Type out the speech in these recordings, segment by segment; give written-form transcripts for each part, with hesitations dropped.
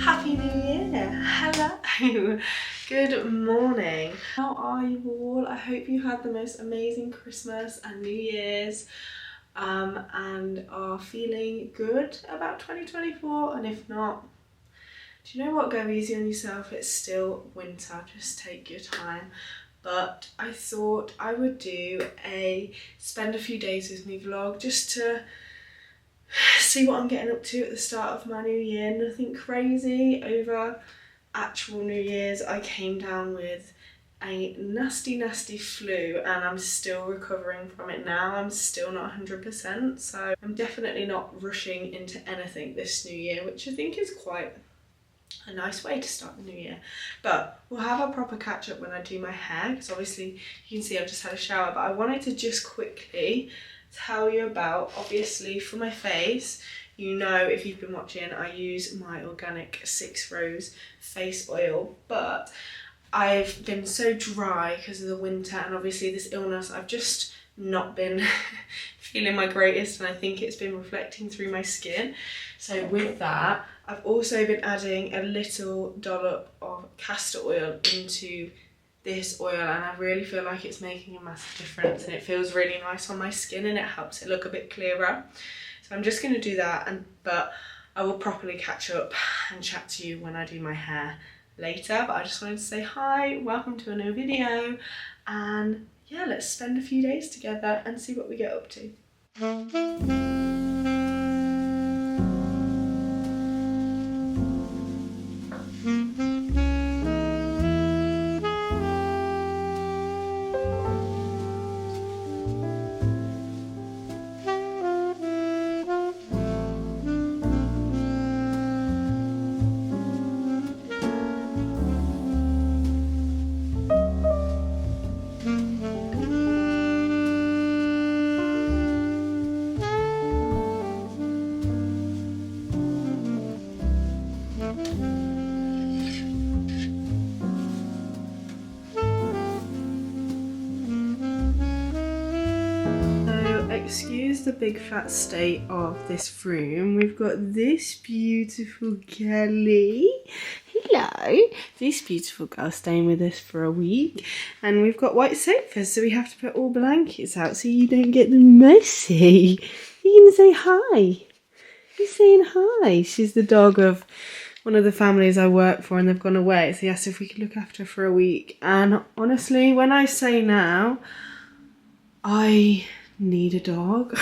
Happy New Year! Hello! Good morning. How are you all? I hope you had the most amazing Christmas and New Year's and are feeling good about 2024, and if not, do you know what? Go easy on yourself. It's still winter, just take your time. But I thought I would do a spend a few days with me vlog just to see what I'm getting up to at the start of my new year. Nothing crazy. Over actual New Year's I came down with a nasty flu and I'm still recovering from it now. I'm still not 100%, so I'm definitely not rushing into anything this new year, which I think is quite a nice way to start the new year. But we'll have a proper catch up when I do my hair, because obviously you can see I've just had a shower, but I wanted to just quickly tell you about, obviously for my face, you know, if you've been watching, I use my organic 6 Rose face oil, but I've been so dry because of the winter and obviously this illness. I've just not been feeling my greatest, and I think it's been reflecting through my skin. So with that, I've also been adding a little dollop of castor oil into this oil, and I really feel like it's making a massive difference, and it feels really nice on my skin and it helps it look a bit clearer. So I'm just going to do that, but I will properly catch up and chat to you when I do my hair later. But I just wanted to say hi, welcome to a new video, and yeah, let's spend a few days together and see what we get up to. Excuse the big fat state of this room. We've got this beautiful Kelly. Hello. This beautiful girl staying with us for a week. And we've got white sofas, so we have to put all blankets out so you don't get them messy. You're going to say hi. You're saying hi. She's the dog of one of the families I work for, and they've gone away. So he asked if we could look after her for a week. And honestly, when I say now, I need a dog.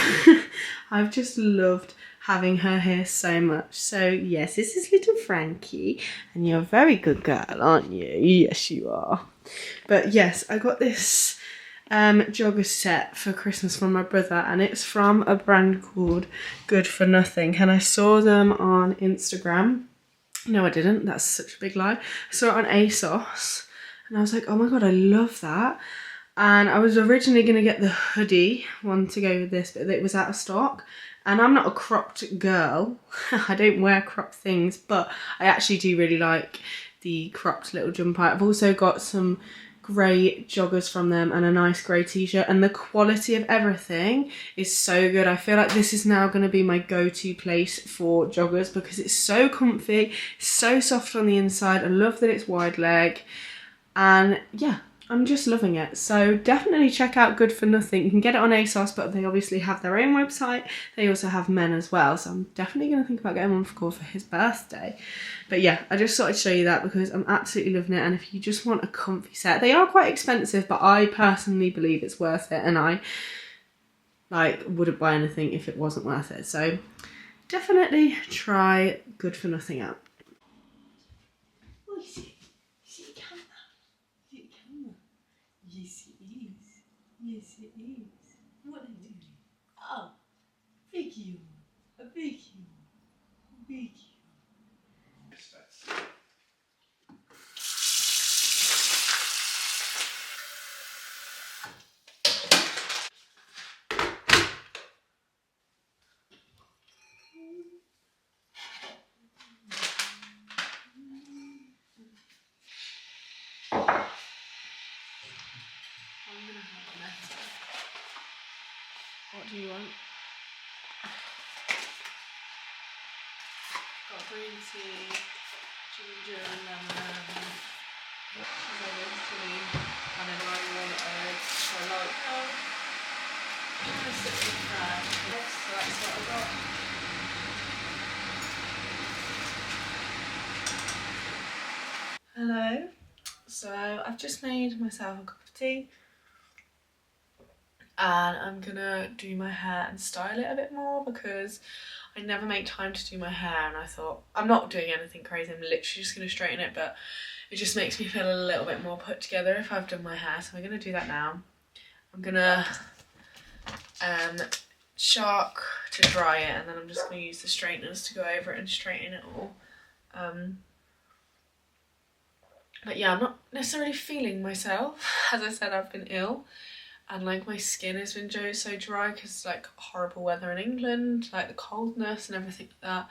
I've just loved having her here so much. So yes, this is little Frankie, and you're a very good girl, aren't you? Yes, you are. But yes, I got this jogger set for Christmas from my brother, and it's from a brand called Good For Nothing, and I saw them on Instagram. No, I didn't. That's such a big lie. I saw it on ASOS, and I was like, oh my god, I love that. And I was originally going to get the hoodie one to go with this, but it was out of stock. And I'm not a cropped girl. I don't wear cropped things, but I actually do really like the cropped little jumper. I've also got some grey joggers from them and a nice grey t-shirt, and the quality of everything is so good. I feel like this is now going to be my go-to place for joggers because it's so comfy, so soft on the inside. I love that it's wide leg, and yeah, I'm just loving it. So definitely check out Good For Nothing. You can get it on ASOS, but they obviously have their own website. They also have men as well. So I'm definitely going to think about getting one for Cole for his birthday. But yeah, I just thought I'd show you that because I'm absolutely loving it. And if you just want a comfy set, they are quite expensive, but I personally believe it's worth it. And I wouldn't buy anything if it wasn't worth it. So definitely try Good For Nothing out. Yes, it is. Yes, it is. What are you doing? Oh, big you. A big you. Big you. I'm gonna have a letter. What do you want? Got green tea, ginger and lemon. Because I literally kind of like warm eggs. So I like just sit with that. So that's what I got. Hello. So I've just made myself a cup of tea. And I'm gonna do my hair and style it a bit more because I never make time to do my hair, and I thought I'm not doing anything crazy, I'm literally just gonna straighten it, but it just makes me feel a little bit more put together if I've done my hair, so I'm gonna do that now. I'm gonna shark to dry it, and then I'm just gonna use the straighteners to go over it and straighten it all. But yeah, I'm not necessarily feeling myself. As I said, I've been ill. And like my skin has been so dry because like horrible weather in England, like the coldness and everything like that.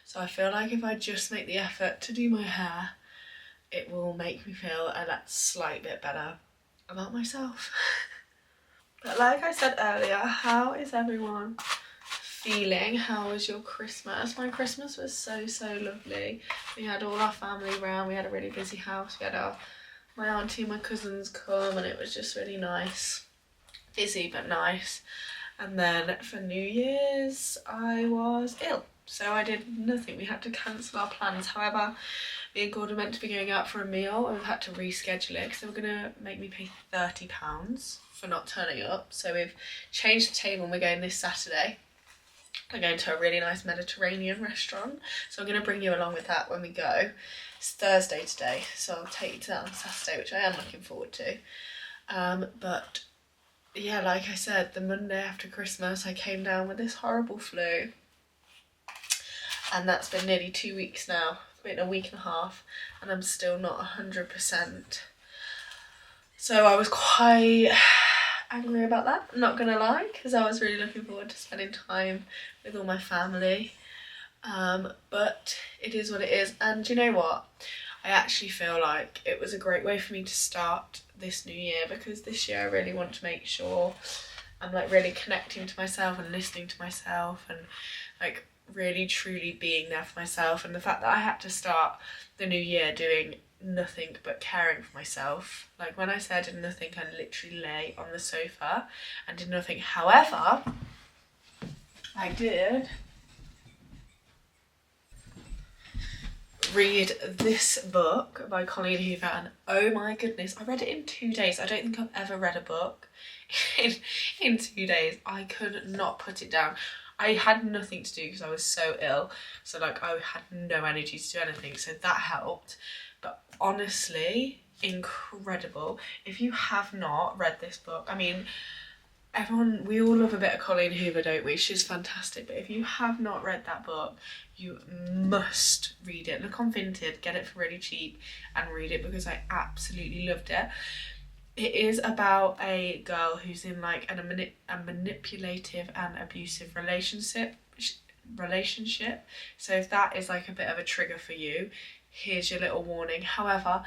So I feel like if I just make the effort to do my hair, it will make me feel a slight bit better about myself. But like I said earlier, how is everyone feeling? How was your Christmas? My Christmas was so lovely. We had all our family around, we had a really busy house, we had my auntie and my cousins come, and it was just really nice. Busy but nice. And then for New Year's I was ill, so I did nothing. We had to cancel our plans. However, me and Gordon meant to be going out for a meal, and we've had to reschedule it because they were gonna make me pay £30 for not turning up. So we've changed the table and we're going this Saturday. We're going to a really nice Mediterranean restaurant, so I'm going to bring you along with that when we go. It's Thursday today, so I'll take you to that on Saturday, which I am looking forward to. But yeah, like I said, the Monday after Christmas I came down with this horrible flu, and that's been nearly 2 weeks now. It's been a week and a half and I'm still not 100%. So I was quite angry about that, I'm not gonna lie, because I was really looking forward to spending time with all my family. But it is what it is, and you know what? I actually feel like it was a great way for me to start this new year, because this year I really want to make sure I'm like really connecting to myself and listening to myself and like really truly being there for myself. And the fact that I had to start the new year doing nothing but caring for myself, like when I said I did nothing, I literally lay on the sofa and did nothing. However, I did read this book by Colleen Hoover, and oh my goodness, I read it in 2 days. I don't think I've ever read a book in 2 days. I could not put it down. I had nothing to do because I was so ill, so like I had no energy to do anything, so that helped. But honestly, incredible. If you have not read this book, I mean, we all love a bit of Colleen Hoover, don't we? She's fantastic. But if you have not read that book, you must read it. Look on Vinted, get it for really cheap and read it, because I absolutely loved it. It is about a girl who's in like a manipulative and abusive relationship. So if that is like a bit of a trigger for you, here's your little warning. However,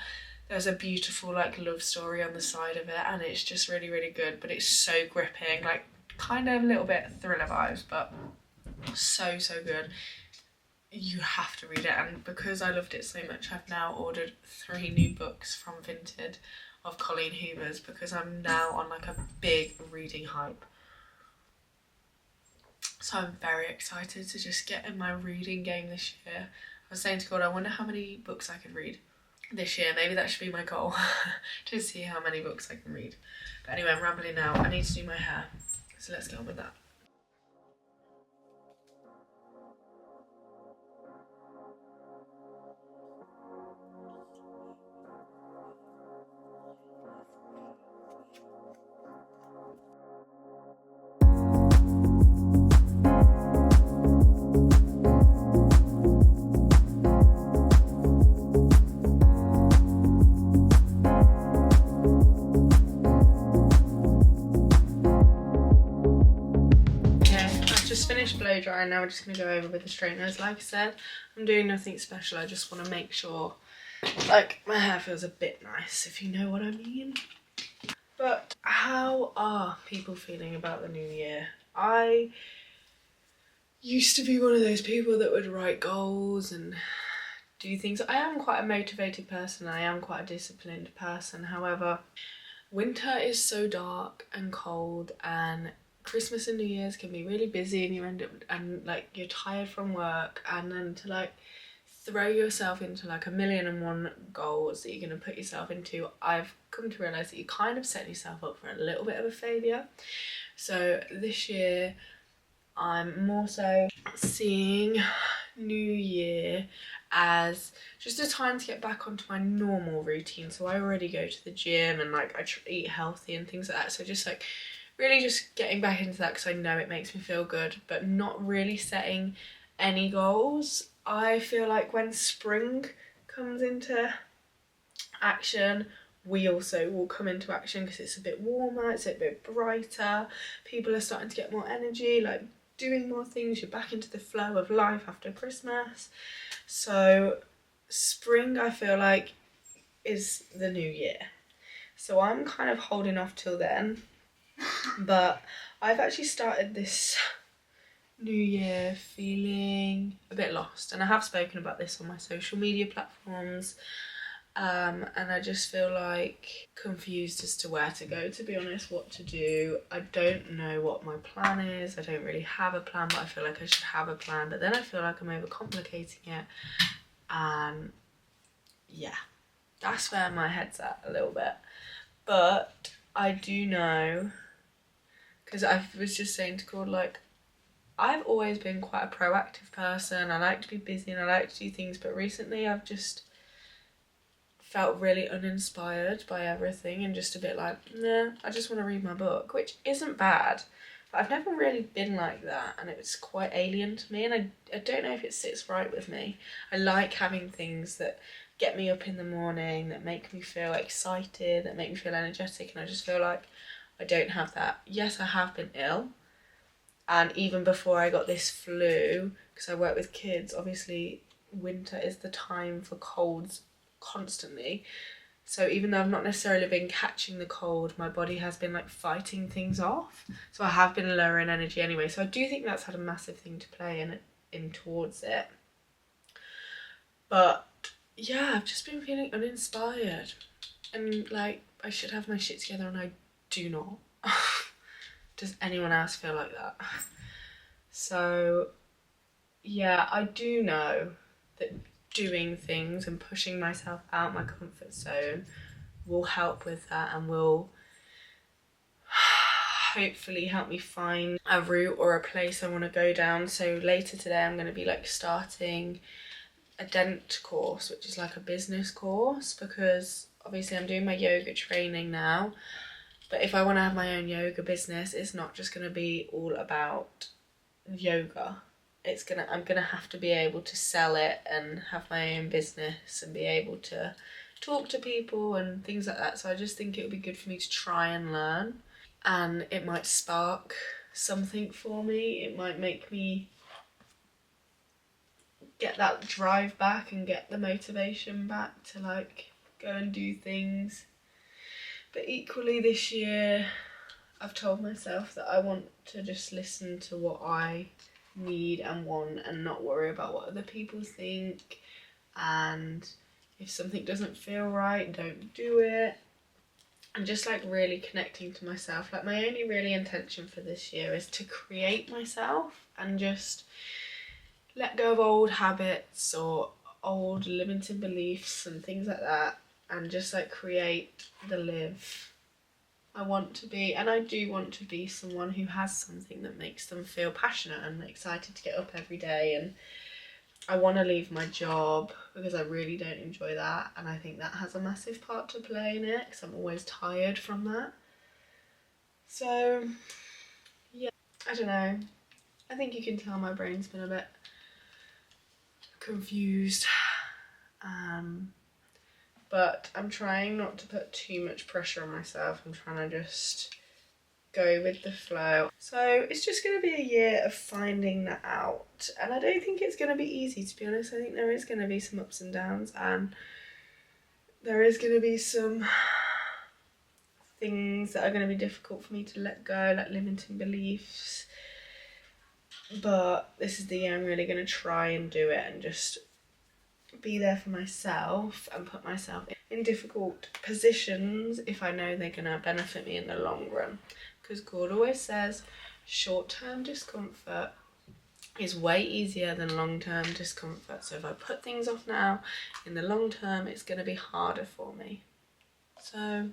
there's a beautiful like love story on the side of it, and it's just really good, but it's so gripping, like kind of a little bit thriller vibes, but so good. You have to read it, and because I loved it so much, I've now ordered 3 new books from Vinted of Colleen Hoover's, because I'm now on like a big reading hype. So I'm very excited to just get in my reading game this year. I was saying to God, I wonder how many books I could read this year. Maybe that should be my goal, to see how many books I can read. But anyway, I'm rambling now. I need to do my hair, so let's get on with that. Blow dry, and now we're just going to go over with the straighteners. Like I said, I'm doing nothing special. I just want to make sure like my hair feels a bit nice, if you know what I mean. But how are people feeling about the new year? I used to be one of those people that would write goals and do things. I am quite a motivated person, I am quite a disciplined person. However, winter is so dark and cold, and Christmas and New Year's can be really busy, and you end up, and like you're tired from work, and then to like throw yourself into like 1,000,001 goals that you're going to put yourself into, I've come to realise that you kind of set yourself up for a little bit of a failure. So this year I'm more so seeing New Year as just a time to get back onto my normal routine. So I already go to the gym and like I eat healthy and things like that. So just like really just getting back into that because I know it makes me feel good, but not really setting any goals. I feel like when spring comes into action, we also will come into action because it's a bit warmer, it's a bit brighter, people are starting to get more energy, like doing more things, you're back into the flow of life after Christmas. So spring, I feel like, is the new year. So I'm kind of holding off till then, but I've actually started this new year feeling a bit lost, and I have spoken about this on my social media platforms, and I just feel like confused as to where to go, to be honest, what to do. I don't know what my plan is. I don't really have a plan, but I feel like I should have a plan, but then I feel like I'm overcomplicating it, and yeah, that's where my head's at a little bit. But I do know, because I was just saying to Cord, like, I've always been quite a proactive person. I like to be busy and I like to do things, but recently I've just felt really uninspired by everything and just a bit like, nah, I just want to read my book, which isn't bad, but I've never really been like that, and it's quite alien to me, and I don't know if it sits right with me. I like having things that get me up in the morning, that make me feel excited, that make me feel energetic, and I just feel like I don't have that. Yes, I have been ill, and even before I got this flu, because I work with kids, obviously winter is the time for colds constantly. So even though I've not necessarily been catching the cold, my body has been like fighting things off. So I have been lower in energy anyway. So I do think that's had a massive thing to play in towards it. But yeah, I've just been feeling uninspired. And like I should have my shit together and I do not. Does anyone else feel like that? So yeah, I do know that doing things and pushing myself out my comfort zone will help with that and will hopefully help me find a route or a place I want to go down. So later today I'm going to be like starting a dent course, which is like a business course, because obviously I'm doing my yoga training now, but if I want to have my own yoga business, it's not just going to be all about yoga. I'm gonna have to be able to sell it and have my own business and be able to talk to people and things like that. So I just think it would be good for me to try and learn, and it might spark something for me. It might make me get that drive back and get the motivation back to like go and do things. But equally this year I've told myself that I want to just listen to what I need and want and not worry about what other people think, and if something doesn't feel right, don't do it, and just like really connecting to myself. Like my only really intention for this year is to create myself and just let go of old habits or old limiting beliefs and things like that, and just like create the live I want to be. And I do want to be someone who has something that makes them feel passionate and excited to get up every day, and I want to leave my job because I really don't enjoy that, and I think that has a massive part to play in it because I'm always tired from that. So yeah, I don't know, I think you can tell my brain's been a bit confused, but I'm trying not to put too much pressure on myself. I'm trying to just go with the flow. So it's just going to be a year of finding that out, and I don't think it's going to be easy, to be honest. I think there is going to be some ups and downs, and there is going to be some things that are going to be difficult for me to let go, like limiting beliefs, but this is the year I'm really going to try and do it and just be there for myself and put myself in difficult positions if I know they're gonna benefit me in the long run. Because God always says short-term discomfort is way easier than long-term discomfort. So if I put things off now, in the long term it's gonna be harder for me. So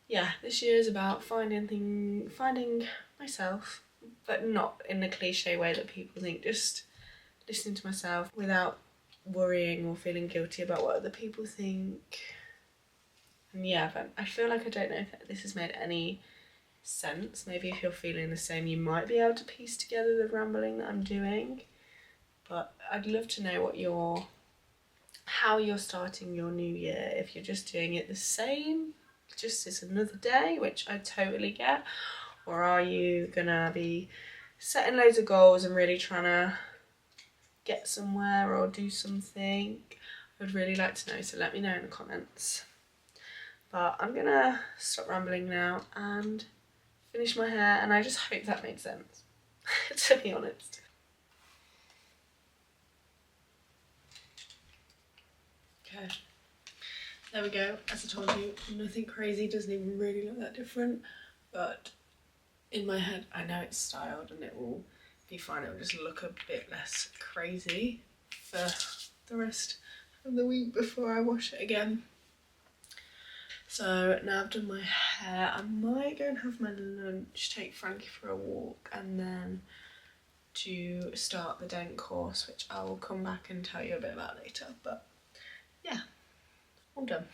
yeah, this year is about finding myself, but not in the cliche way that people think, just listening to myself without worrying or feeling guilty about what other people think. And yeah, but I feel like I don't know if this has made any sense. Maybe if you're feeling the same, you might be able to piece together the rambling that I'm doing. But I'd love to know how you're starting your new year. If you're just doing it the same, just as another day, which I totally get, or are you gonna be setting loads of goals and really trying to get somewhere or do something? I would really like to know, so let me know in the comments. But I'm gonna stop rambling now and finish my hair, and I just hope that makes sense, to be honest. Okay, there we go. As I told you, nothing crazy, doesn't even really look that different, but in my head I know it's styled and it will be fine. It will just look a bit less crazy for the rest of the week before I wash it again. So now I've done my hair, I might go and have my lunch, take Frankie for a walk, and then to start the dent course, which I will come back and tell you a bit about later. But yeah, all done.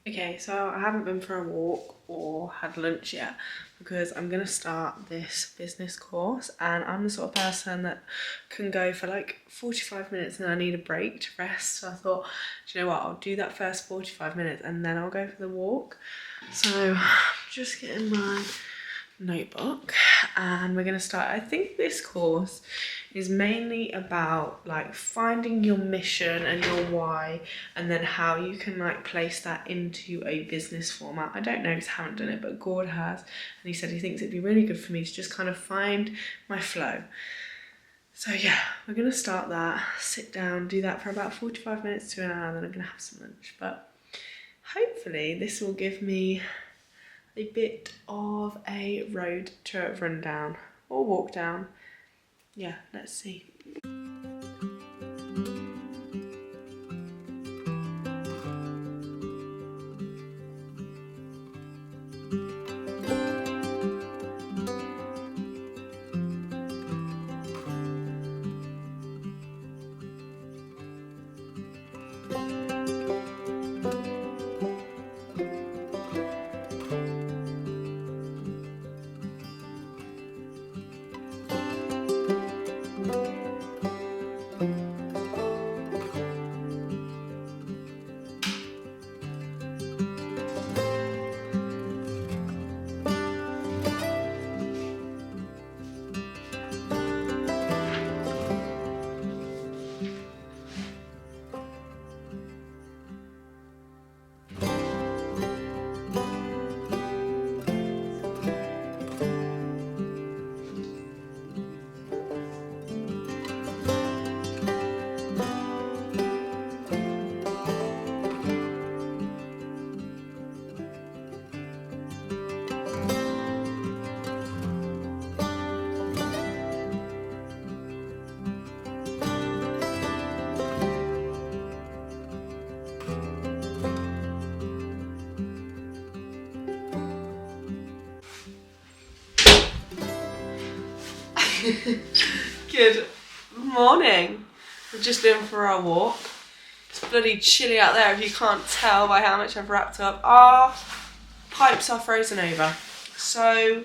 Okay, so I haven't been for a walk or had lunch yet because I'm gonna start this business course, and I'm the sort of person that can go for like 45 minutes and I need a break to rest. So I thought, do you know what, I'll do that first 45 minutes and then I'll go for the walk. So I'm just getting my notebook and we're gonna start. I think this course is mainly about like finding your mission and your why, and then how you can like place that into a business format. I don't know because I haven't done it, but Gord has, and he said he thinks it'd be really good for me to just kind of find my flow. So yeah, we're gonna start that, sit down, do that for about 45 minutes to an hour, and then I'm gonna have some lunch. But hopefully this will give me a bit of a road to run down or walk down. Yeah, let's see. Good morning. We've just been for our walk. It's bloody chilly out there if you can't tell by how much I've wrapped up. Our pipes are frozen over, so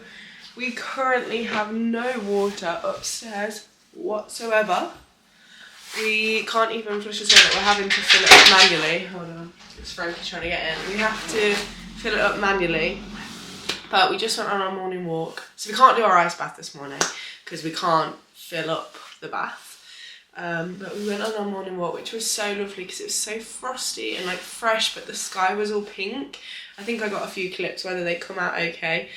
we currently have no water upstairs whatsoever. We can't even flush the toilet. We're having to fill it up manually. Hold on, it's Frankie trying to get in. We have to fill it up manually, but we just went on our morning walk, so we can't do our ice bath this morning because we can't fill up the bath. But we went on our morning walk, which was so lovely because it was so frosty and like fresh, but the sky was all pink. I think I got a few clips, whether they come out okay.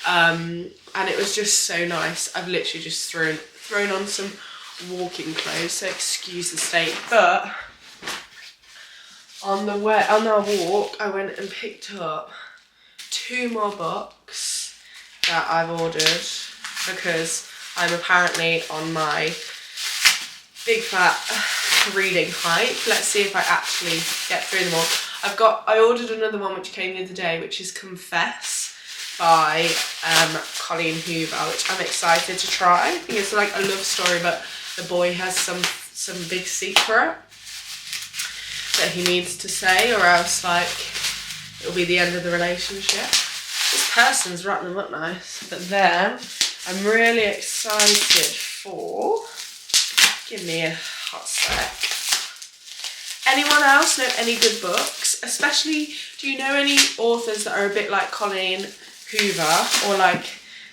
And it was just so nice. I've literally just thrown on some walking clothes, so excuse the state, but on our walk, I went and picked up 2 more books that I've ordered because I'm apparently on my big fat reading hype. Let's see if I actually get through them all. I ordered another one which came the other day, which is Confess by Colleen Hoover, which I'm excited to try. I think it's like a love story, but the boy has some big secret that he needs to say, or else like it'll be the end of the relationship. This person's wrapped them up nice, but then I'm really excited for, give me a hot sec. Anyone else know any good books? Especially, do you know any authors that are a bit like Colleen Hoover or like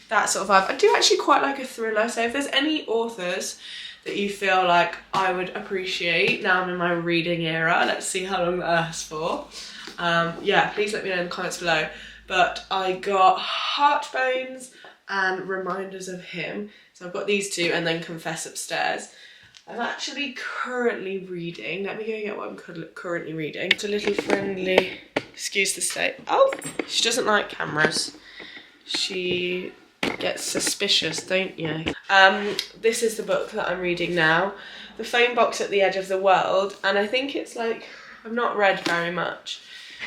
that sort of vibe? I do actually quite like a thriller, so if there's any authors that you feel like I would appreciate now I'm in my reading era, let's see how long that lasts for. Yeah, please let me know in the comments below. But I got Heartbones and Reminders of Him. So I've got these 2 and then Confess upstairs. I'm actually currently reading, let me go get what I'm currently reading. It's a little friendly, excuse the state. Oh, she doesn't like cameras. She gets suspicious, don't you? This is the book that I'm reading now, The Phone Box at the Edge of the World, and I think it's like, I've not read very much,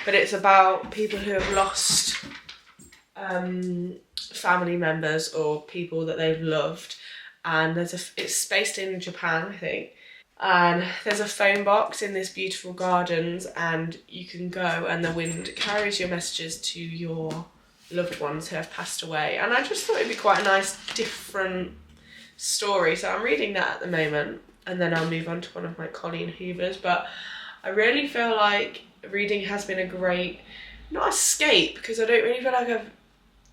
but it's about people who have lost family members or people that they've loved, and it's based in Japan, I think, and there's a phone box in this beautiful gardens, and you can go and the wind carries your messages to your loved ones who have passed away. And I just thought it'd be quite a nice different story, so I'm reading that at the moment, and then I'll move on to one of my Colleen Hoovers. But I really feel like reading has been a great, not escape, because I don't really feel like I've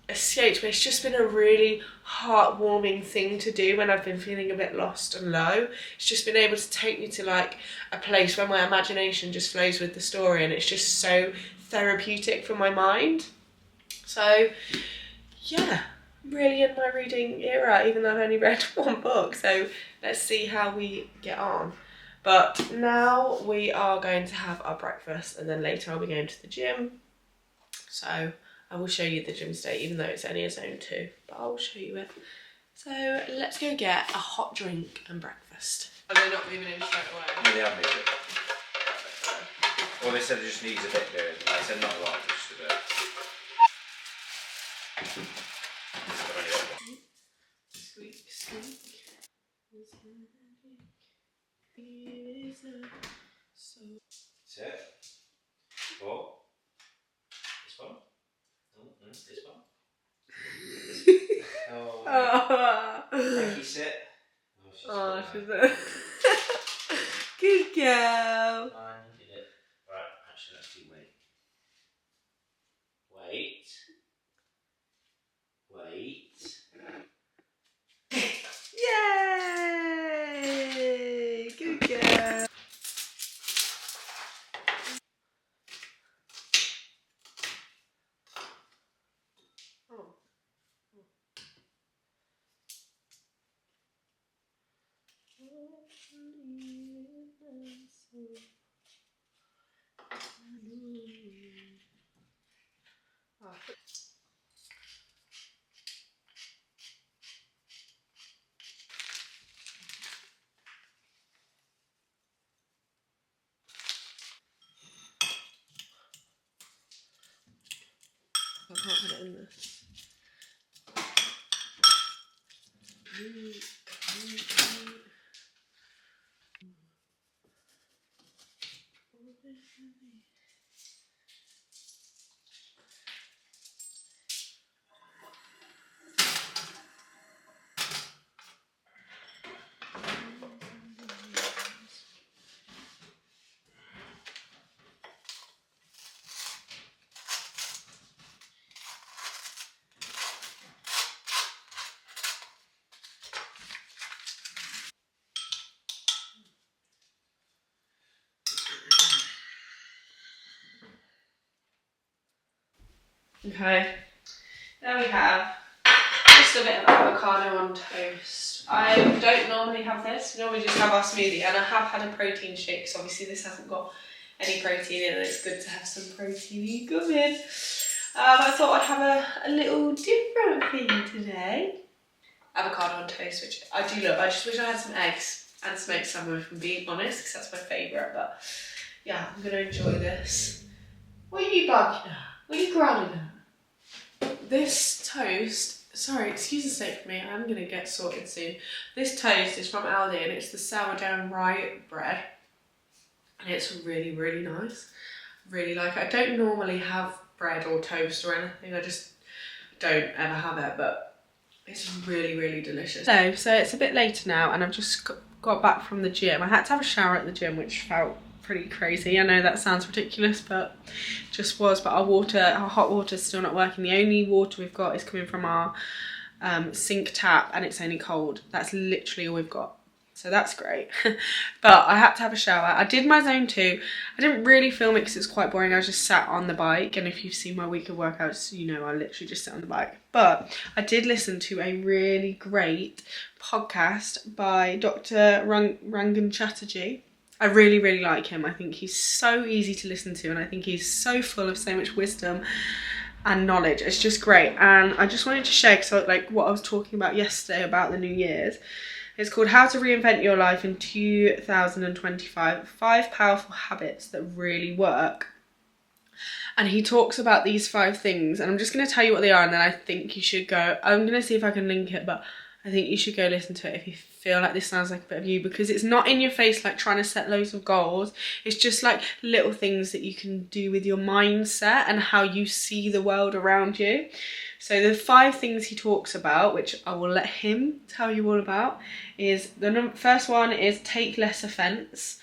escaped, but it's just been a really heartwarming thing to do when I've been feeling a bit lost and low. It's just been able to take me to like a place where my imagination just flows with the story, and it's just so therapeutic for my mind. So yeah, I'm really in my reading era, even though I've only read 1 book, so let's see how we get on. But now we are going to have our breakfast, and then later I'll be going to the gym. So I will show you the gym state, even though it's only a zone 2, but I'll show you it. So let's go get a hot drink and breakfast. Are they not moving in straight away? No, they have moved it. Well, they said it just needs a bit doing. I said not a lot, just a bit. Squeak, squeak. That's it. 4. This one. Oh, this one. Oh, Frankie, sit. Oh, she's a good girl. Fine, you did it. Right, actually, let's do wait. Wait. Yay! Good girl. Oh. I can't put it in this. Okay, there we have just a bit of avocado on toast. I don't normally have this, we normally just have our smoothie, and I have had a protein shake, so obviously this hasn't got any protein in, and it's good to have some protein coming. I thought I'd have a little different thing today. Avocado on toast, which I do love. I just wish I had some eggs and smoked salmon, if I'm being honest, because that's my favourite. But yeah, I'm going to enjoy this. What are you barking at? What are you growling at? This toast, sorry, excuse the state for me, I'm going to get sorted soon. This toast is from Aldi and it's the sourdough and rye bread. And it's really, really nice. Really like it. I don't normally have bread or toast or anything. I just don't ever have it, but it's really, really delicious. So it's a bit later now and I've just got back from the gym. I had to have a shower at the gym, which felt pretty crazy. I know that sounds ridiculous, but just was. But our hot water's still not working. The only water we've got is coming from our sink tap and it's only cold. That's literally all we've got. So that's great. But I had to have a shower. I did my zone 2. I didn't really film it because it's quite boring. I was just sat on the bike. And if you've seen my week of workouts, you know I literally just sit on the bike. But I did listen to a really great podcast by Dr. Rangan Chatterjee. I really, really like him. I think he's so easy to listen to. And I think he's so full of so much wisdom and knowledge. It's just great. And I just wanted to share, because like what I was talking about yesterday about the New Year's. It's called How to Reinvent Your Life in 2025, 5 Powerful Habits That Really Work. And he talks about these 5 things, and I'm just going to tell you what they are, and then I think you should go, I'm going to see if I can link it, but I think you should go listen to it if you feel like this sounds like a bit of you, because it's not in your face like trying to set loads of goals. It's just like little things that you can do with your mindset and how you see the world around you. So the 5 things he talks about, which I will let him tell you all about, is the first one is take less offence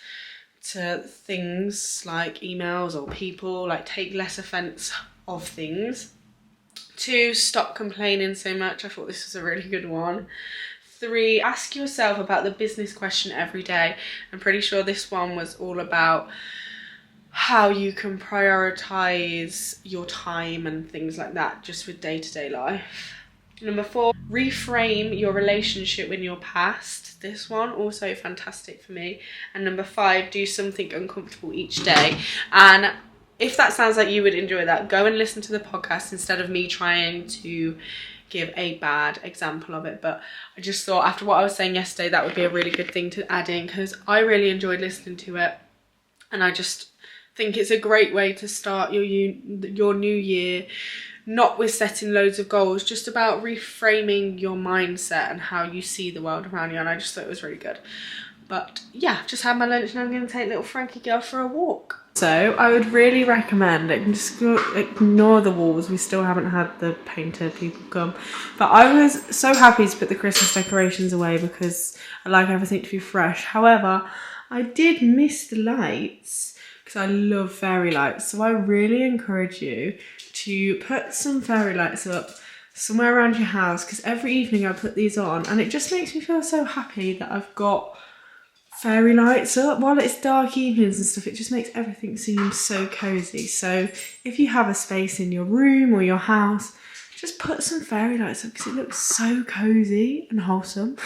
to things like emails or people, like take less offence of things. 2, stop complaining so much. I thought this was a really good one. 3, ask yourself about the business question every day. I'm pretty sure this one was all about how you can prioritise your time and things like that just with day-to-day life. Number 4, reframe your relationship with your past. This one also fantastic for me. And number 5, do something uncomfortable each day. And if that sounds like you would enjoy that, go and listen to the podcast instead of me trying to give a bad example of it. But I just thought after what I was saying yesterday, that would be a really good thing to add in, because I really enjoyed listening to it. And I just think it's a great way to start your new year, not with setting loads of goals, just about reframing your mindset and how you see the world around you. And I just thought it was really good. But yeah, just had my lunch and I'm going to take little Frankie girl for a walk. So I would really recommend, just ignore the walls, we still haven't had the painter people come, but I was so happy to put the Christmas decorations away because I like everything to be fresh. However, I did miss the lights because I love fairy lights, so I really encourage you to put some fairy lights up somewhere around your house, because every evening I put these on and it just makes me feel so happy that I've got fairy lights up while it's dark evenings and stuff. It just makes everything seem so cozy. So if you have a space in your room or your house, just put some fairy lights up because it looks so cozy and wholesome.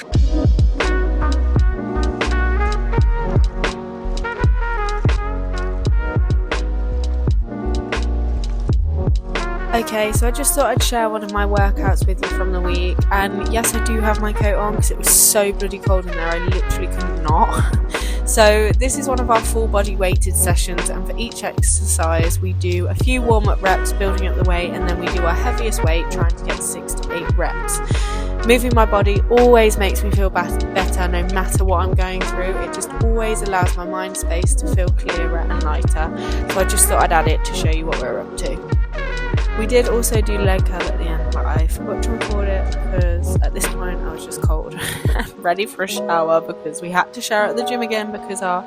Okay, so I just thought I'd share one of my workouts with you from the week, and yes, I do have my coat on because it was so bloody cold in there, I literally could not. So this is one of our full body weighted sessions, and for each exercise we do a few warm-up reps building up the weight, and then we do our heaviest weight trying to get 6 to 8 reps. Moving my body always makes me feel better no matter what I'm going through. It just always allows my mind space to feel clearer and lighter, so I just thought I'd add it to show you what we're up to. We did also do leg curl at the end, but I forgot to record it because at this point I was just cold ready for a shower, because we had to shower at the gym again because our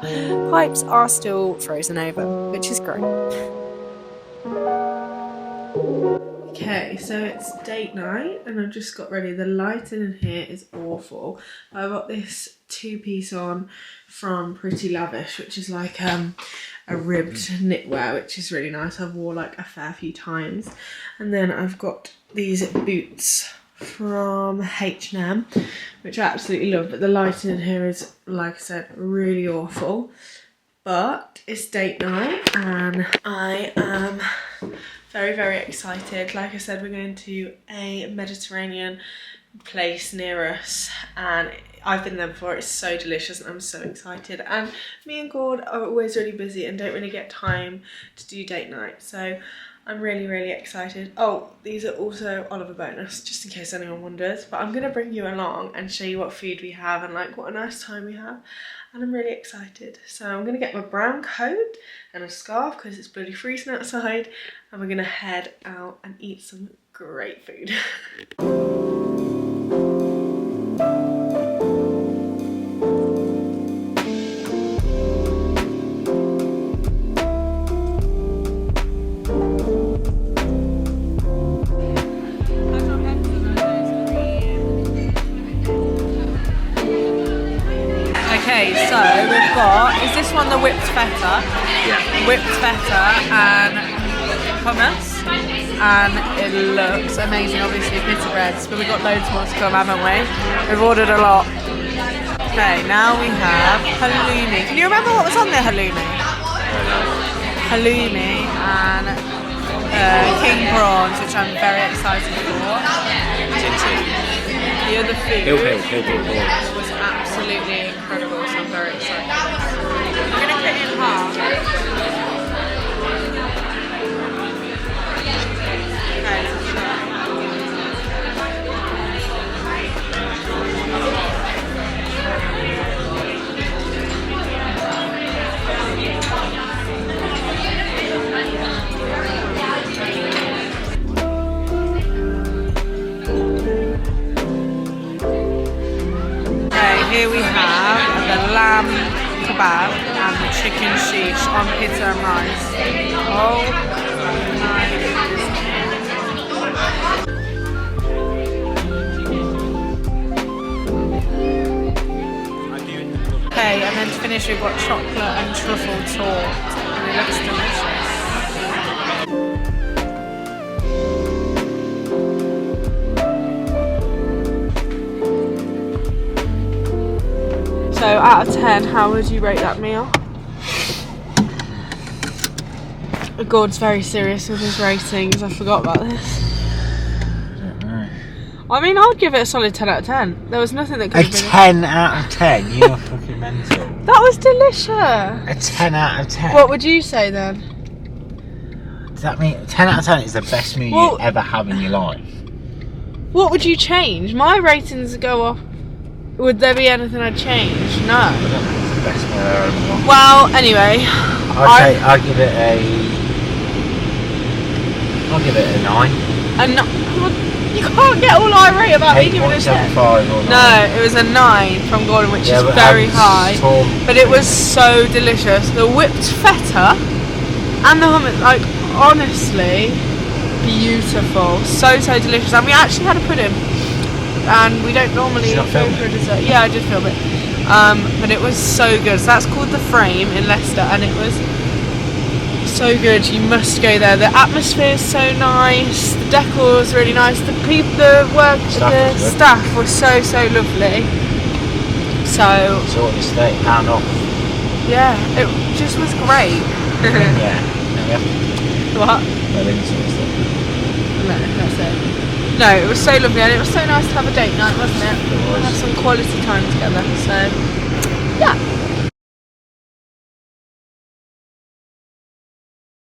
pipes are still frozen over, which is great. Okay, so it's date night and I've just got ready. The lighting in here is awful. I got this 2-piece on from Pretty Lavish, which is like a ribbed knitwear, which is really nice. I've wore like a fair few times. And then I've got these boots from H&M, which I absolutely love, but the lighting in here is, like I said, really awful. But it's date night and I am very, very excited. Like I said, we're going to a Mediterranean place near us and I've been there before. It's so delicious and I'm so excited. And me and Gord are always really busy and don't really get time to do date night. So I'm really, really excited. Oh, these are also Oliver bonus, just in case anyone wonders. But I'm gonna bring you along and show you what food we have and like what a nice time we have. And I'm really excited. So I'm gonna get my brown coat and a scarf because it's bloody freezing outside. And we're gonna head out and eat some great food. Okay, so we've got, is this one the whipped feta? Yeah. Whipped feta and hummus. And it looks amazing, obviously pita breads, but we've got loads more to come, haven't we? We've ordered a lot. Okay, now we have halloumi. Can you remember what was on the halloumi? Halloumi and king prawns, which I'm very excited for. The other food was absolutely incredible, so I'm very excited. I'm going to cut it in half. Okay, let's try. Here we have the lamb kebab and the chicken sheesh on pizza and rice. Oh my goodness. Okay, and then to finish we've got chocolate and truffle torte and it looks delicious. So out of 10, how would you rate that meal? Gord's very serious with his ratings, I forgot about this. I don't know. I mean, I'd give it a solid 10 out of 10. There was nothing that could A 10 out of 10? You're fucking mental. That was delicious. A 10 out of 10? What would you say then? Does that mean 10 out of 10 is the best meal you ever have in your life? What would you change? My ratings go off. Would there be anything I'd change? No. I don't think it's the best meal I've ever had. Well, anyway. I'll give it a 9. You can't get all irate about me giving it a 10. 8.75 or 9. No, it was a 9 from Gordon, which is very high. But it was so delicious. The whipped feta and the hummus, like, honestly, beautiful. So, so delicious. And we actually had a pudding. And we don't normally go for a dessert. Yeah, I did film it. But it was so good. So that's called The Frame in Leicester, and it was so good. You must go there. The atmosphere is so nice. The decor is really nice. The people, the staff was so, so lovely. So what is £30 off? Yeah, it just was great. Yeah. What? No, that's it. No, it was so lovely and it was so nice to have a date night, wasn't it? It was. Have some quality time together, so yeah.